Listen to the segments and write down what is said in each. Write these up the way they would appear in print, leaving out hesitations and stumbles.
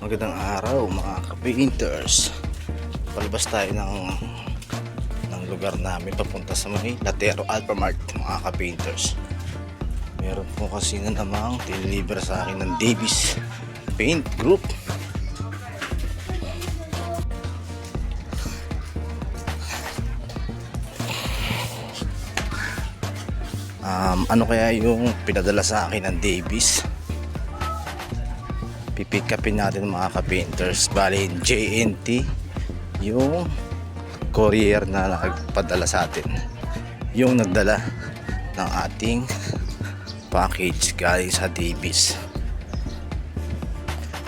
Magandang araw mga ka-painters. Palabas tayo ng lugar namin papunta sa may Latero Alphamart mga ka-painters. Meron po kasi na namang deliver sa akin ng Davis Paint Group. Ano kaya yung pinadala sa akin ng Davis? Pipick upin natin mga ka-painters. Bali JNT yung courier na nagpadala sa atin, yung nagdala ng ating package galing sa Davis.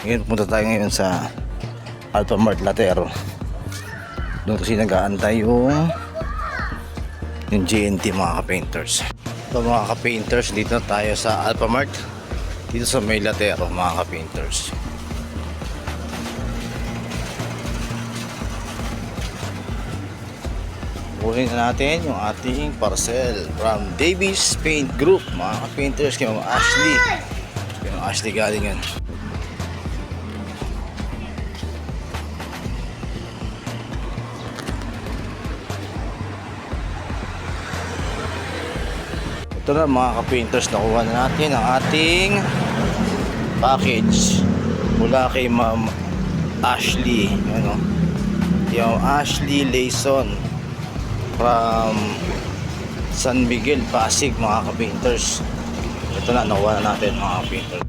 Ngayon punta tayo ngayon sa Alphamart Latero. Doon kasi nag-aantay yung JNT mga ka-painters. So mga ka-painters, dito na tayo sa Alphamart, dito sa may Latero mga ka-painters. Kunin na natin yung ating parcel from Davis Paint Group mga ka-painters, kay Ma'am Ashley. Kay Ma'am Ashley galing yan. Ito na mga ka-painters, nakuha na natin ang ating package mula kay Ma'am Ashley. Ano? Yung Ashley Layson from San Miguel, Pasig mga ka-painters. Ito na, nakuha na natin mga ka-painters.